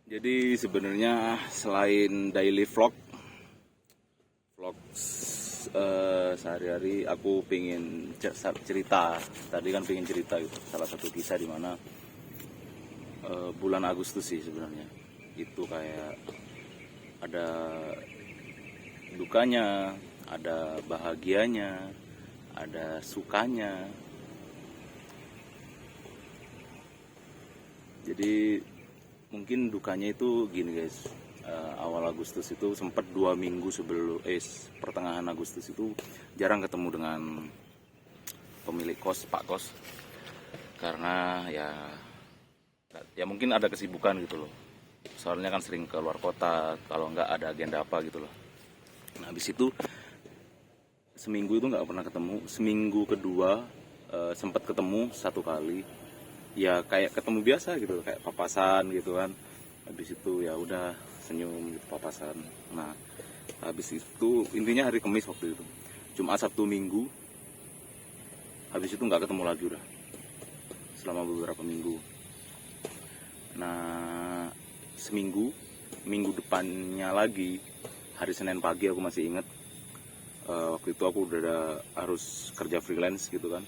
Jadi sebenarnya selain daily vlog sehari-hari, aku pengen cerita. Tadi kan pengen cerita gitu. Salah satu kisah di mana bulan Agustus sih sebenarnya. Itu kayak ada dukanya, ada bahagianya, ada sukanya. Jadi mungkin dukanya itu gini guys. Awal Agustus itu sempat 2 minggu sebelum pertengahan Agustus itu jarang ketemu dengan pemilik kos, Pak Kos, karena ya mungkin ada kesibukan gitu loh. Soalnya kan sering ke luar kota, kalau nggak ada agenda apa gitu loh. Nah habis itu seminggu itu nggak pernah ketemu. Seminggu kedua sempat ketemu 1 kali, ya kayak ketemu biasa gitu, kayak papasan gitu kan. Habis itu ya udah senyum gitu, papasan. Nah habis itu intinya hari Kamis waktu itu, Jumat, Sabtu, Minggu. Habis itu nggak ketemu lagi udah selama beberapa minggu. Nah minggu depannya lagi, hari Senin pagi aku masih ingat. Waktu itu aku udah harus kerja freelance gitu kan.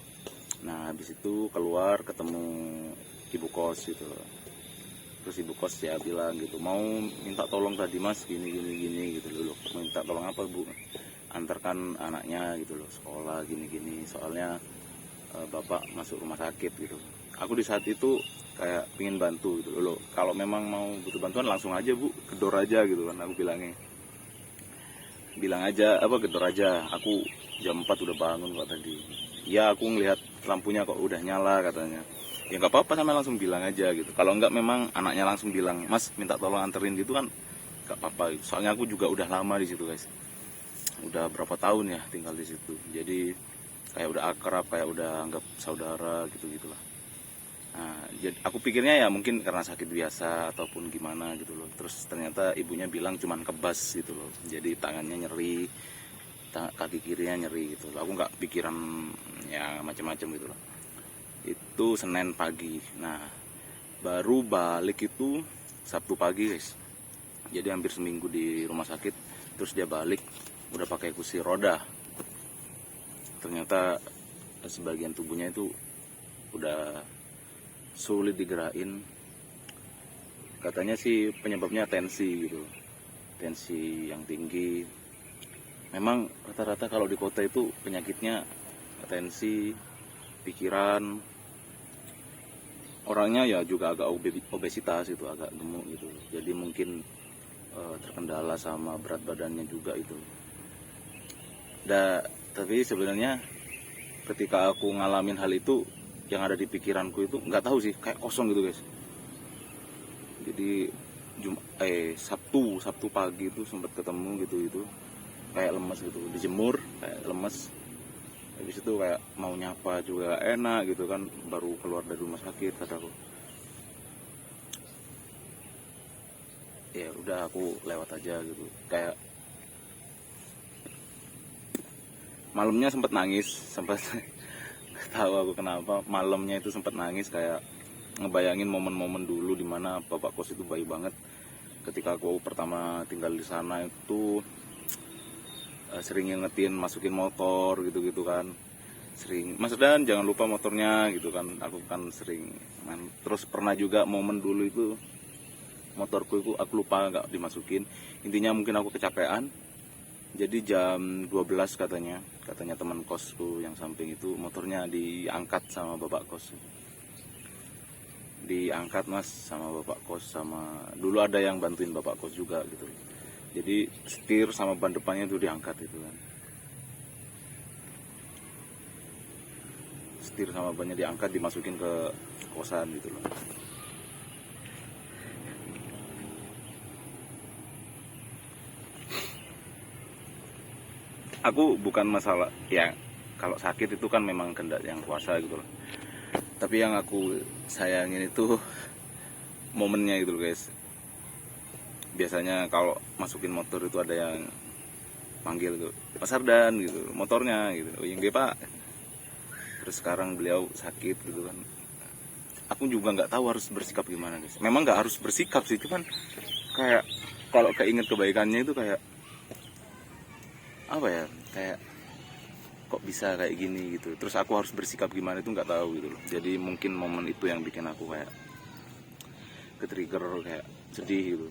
Nah habis itu keluar ketemu ibu kos gitu. Terus ibu kos ya bilang gitu, mau minta tolong tadi mas gini gitu loh. Minta tolong apa bu? Antarkan anaknya gitu loh sekolah gini, soalnya bapak masuk rumah sakit gitu. Aku di saat itu kayak pingin bantu gitu loh. Kalau memang mau butuh bantuan langsung aja bu, gedor aja gitu kan, aku bilang aja gedor aja. Aku jam 4 udah bangun kok tadi. Ya aku ngelihat lampunya kok udah nyala katanya. Ya nggak apa-apa, sama langsung bilang aja gitu. Kalau nggak memang anaknya langsung bilang, mas minta tolong anterin gitu kan nggak apa-apa gitu. Soalnya aku juga udah lama di situ guys, udah berapa tahun ya tinggal di situ. Jadi kayak udah akrab, kayak udah anggap saudara gitu gitulah. Nah, jadi aku pikirnya ya mungkin karena sakit biasa ataupun gimana gitu loh. Terus ternyata ibunya bilang cuman kebas gitu loh. Jadi tangannya nyeri, kaki kirinya nyeri gitu loh. Aku nggak pikiran ya macam-macam gitu loh. Itu Senin pagi. Nah baru balik itu Sabtu pagi guys. Jadi hampir seminggu di rumah sakit. Terus dia balik udah pakai kursi roda. Ternyata sebagian tubuhnya itu udah sulit digerakin. Katanya sih penyebabnya tensi gitu, tensi yang tinggi. Memang rata-rata kalau di kota itu penyakitnya tensi, pikiran. Orangnya ya juga agak obesitas itu, agak gemuk gitu. Jadi mungkin terkendala sama berat badannya juga itu. Tapi sebenarnya ketika aku ngalamin hal itu, yang ada di pikiranku itu nggak tahu sih, kayak kosong gitu guys. Jadi Sabtu pagi itu sempat ketemu gitu, kayak lemes gitu, dijemur kayak lemes. Habis itu kayak mau nyapa juga enak gitu kan, baru keluar dari rumah sakit kataku. Ya udah aku lewat aja gitu. Kayak malamnya sempat nangis, sempat tahu aku kenapa malamnya itu sempat nangis, kayak ngebayangin momen-momen dulu dimana bapak kos itu baik banget. Ketika aku pertama tinggal di sana itu sering ngingetin masukin motor gitu kan, sering mas dan jangan lupa motornya gitu kan. Aku kan sering terus pernah juga momen dulu itu motorku itu aku lupa nggak dimasukin. Intinya mungkin aku kecapean, jadi jam 12 katanya teman kosku yang samping itu motornya diangkat sama bapak kos. Diangkat mas sama bapak kos, sama dulu ada yang bantuin bapak kos juga gitu. Jadi setir sama ban depannya itu diangkat gitu kan. Setir sama bannya diangkat, dimasukin ke kosan gitu loh. Aku bukan masalah ya, kalau sakit itu kan memang kehendak yang kuasa gitu loh. Tapi yang aku sayangin itu momennya gitu loh guys. Biasanya kalau masukin motor itu ada yang panggil tuh, Mas Ardan gitu, motornya gitu. Oh iya pak. Terus sekarang beliau sakit gitu kan. aku juga nggak tahu harus bersikap gimana guys. Memang nggak harus bersikap sih, cuman kayak kalau keinget kebaikannya itu kayak apa ya, kayak kok bisa kayak gini gitu, terus aku harus bersikap gimana itu nggak tahu gitu loh. Jadi mungkin momen itu yang bikin aku kayak ke-trigger, kayak sedih gitu,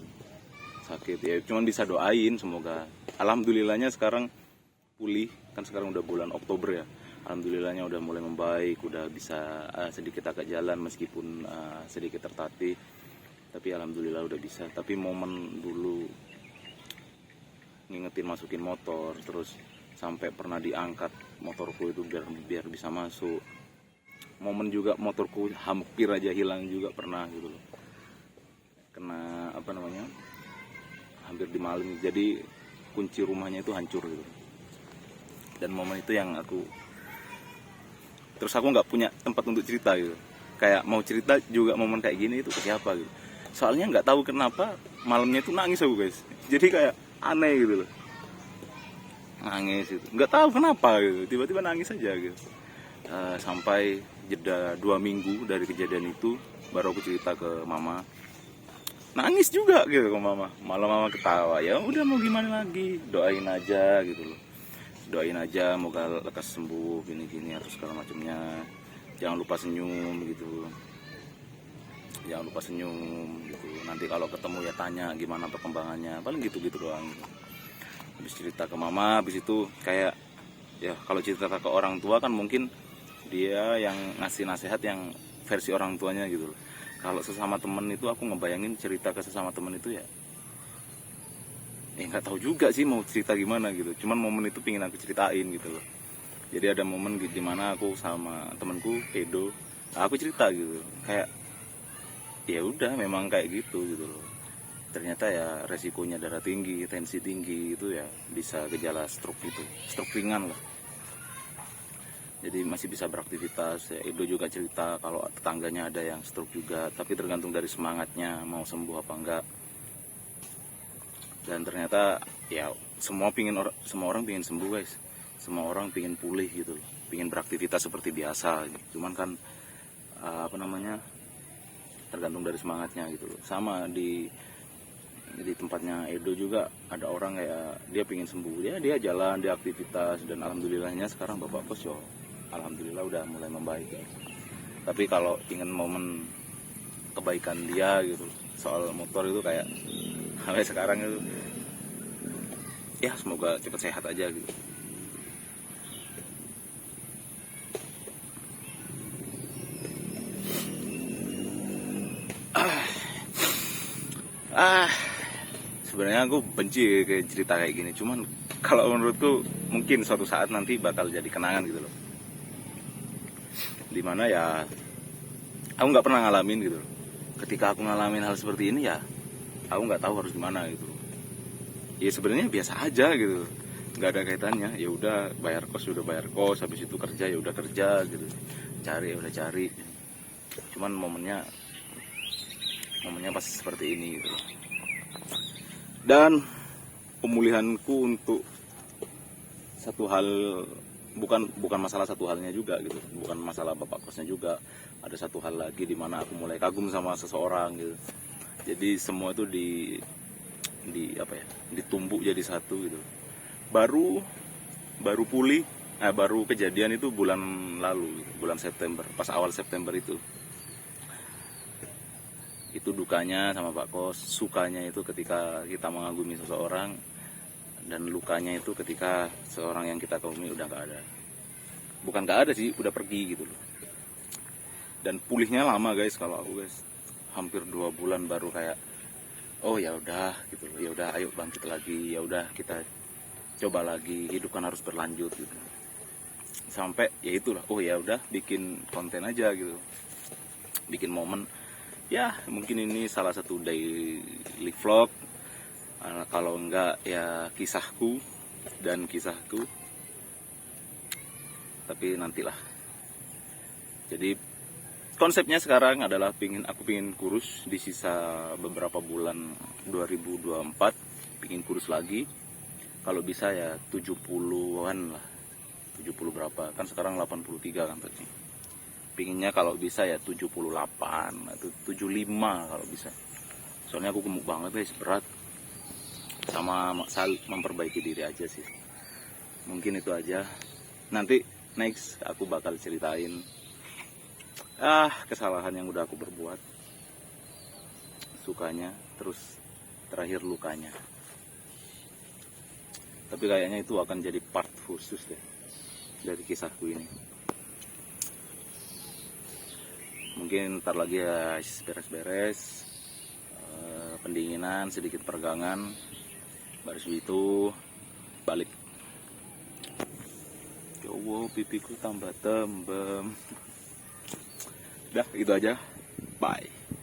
sakit ya. Cuman bisa doain semoga, alhamdulillahnya sekarang pulih kan. Sekarang udah bulan Oktober ya, alhamdulillahnya udah mulai membaik, udah bisa sedikit agak jalan meskipun sedikit tertatih, tapi alhamdulillah udah bisa. Tapi momen dulu ngingetin masukin motor, terus sampai pernah diangkat motorku itu biar bisa masuk. Momen juga motorku hampir aja hilang juga pernah gitu loh, kena apa namanya, hampir dimaling, jadi kunci rumahnya itu hancur gitu. Dan momen itu yang aku, terus aku nggak punya tempat untuk cerita gitu, kayak mau cerita juga momen kayak gini itu ke siapa gitu. Soalnya nggak tahu kenapa malamnya itu nangis aku guys, jadi kayak aneh gitu loh, nangis itu nggak tahu kenapa gitu, tiba-tiba nangis aja gitu. Sampai jeda 2 minggu dari kejadian itu baru aku cerita ke mama, nangis juga gitu ke mama, malah mama ketawa. Ya udah mau gimana lagi, doain aja gitu loh, doain aja moga lekas sembuh gini-gini atau segala macamnya. Jangan lupa senyum gitu, jangan lupa senyum gitu. Nanti kalau ketemu ya tanya gimana perkembangannya, paling gitu-gitu doang. Habis cerita ke mama, habis itu kayak ya kalau cerita ke orang tua kan mungkin dia yang ngasih nasihat yang versi orang tuanya gitu loh. Kalau sesama temen itu aku ngebayangin cerita ke sesama temen itu ya nggak tahu juga sih mau cerita gimana gitu. Cuman momen itu pingin aku ceritain gitu loh. Jadi ada momen di mana aku sama temenku Edo, aku cerita gitu, kayak ya udah memang kayak gitu loh. Ternyata ya resikonya darah tinggi, tensi tinggi itu ya bisa gejala stroke gitu, stroke ringan lah. Jadi masih bisa beraktivitas. Ya, Edo juga cerita kalau tetangganya ada yang stroke juga, tapi tergantung dari semangatnya mau sembuh apa enggak. Dan ternyata ya semua orang pingin sembuh guys, semua orang pingin pulih gitu, pingin beraktivitas seperti biasa. Cuman kan apa namanya, tergantung dari semangatnya gitu loh. Sama di tempatnya Edo juga ada orang kayak dia pingin sembuh, dia jalan, dia aktivitas, dan alhamdulillahnya sekarang bapak kos yo alhamdulillah udah mulai membaik ya. Tapi kalau ingin momen kebaikan dia gitu soal motor itu kayak sampai sekarang itu ya semoga cepat sehat aja gitu. Sebenarnya aku benci kayak cerita kayak gini, cuman kalau menurutku mungkin suatu saat nanti bakal jadi kenangan gitu loh, dimana ya aku nggak pernah ngalamin gitu loh. Ketika aku ngalamin hal seperti ini ya aku nggak tahu harus gimana gitu. Ya sebenarnya biasa aja gitu, nggak ada kaitannya. Ya udah bayar kos, habis itu kerja ya udah kerja gitu, cari ya udah cari. Cuman momennya pas seperti ini gitu. Dan pemulihanku untuk satu hal, bukan masalah satu halnya juga gitu, bukan masalah bapak kosnya juga. Ada satu hal lagi di mana aku mulai kagum sama seseorang gitu. Jadi semua itu ditumbuk jadi satu gitu. Baru pulih, baru kejadian itu bulan lalu, bulan September, pas awal September itu dukanya sama Pak Kos, sukanya itu ketika kita mengagumi seseorang, dan lukanya itu ketika seorang yang kita kagumi udah nggak ada. Bukan nggak ada sih, udah pergi gitu loh. Dan pulihnya lama guys, kalau aku guys hampir 2 bulan baru kayak oh ya udah gitu, ya udah ayo bangkit lagi, ya udah kita coba lagi, hidup kan harus berlanjut gitu. Sampai ya itulah, oh ya udah bikin konten aja gitu, bikin momen. Ya mungkin ini salah satu daily vlog, kalau enggak ya kisahku, tapi nantilah. Jadi konsepnya sekarang adalah aku pingin kurus di sisa beberapa bulan 2024, pingin kurus lagi. Kalau bisa ya 70-an lah, 70 berapa, kan sekarang 83 kan tadi. pinginnya kalau bisa ya 78 atau 75 kalau bisa. Soalnya aku gemuk banget guys, berat. Sama memperbaiki diri aja sih. Mungkin itu aja. Nanti next aku bakal ceritain kesalahan yang udah aku berbuat, sukanya, terus terakhir lukanya. Tapi kayaknya itu akan jadi part khusus deh dari kisahku ini. Mungkin ntar lagi ya beres-beres, pendinginan, sedikit peregangan, baru itu balik. Ya Allah, pipiku tambah tembem. Udah, itu aja. Bye.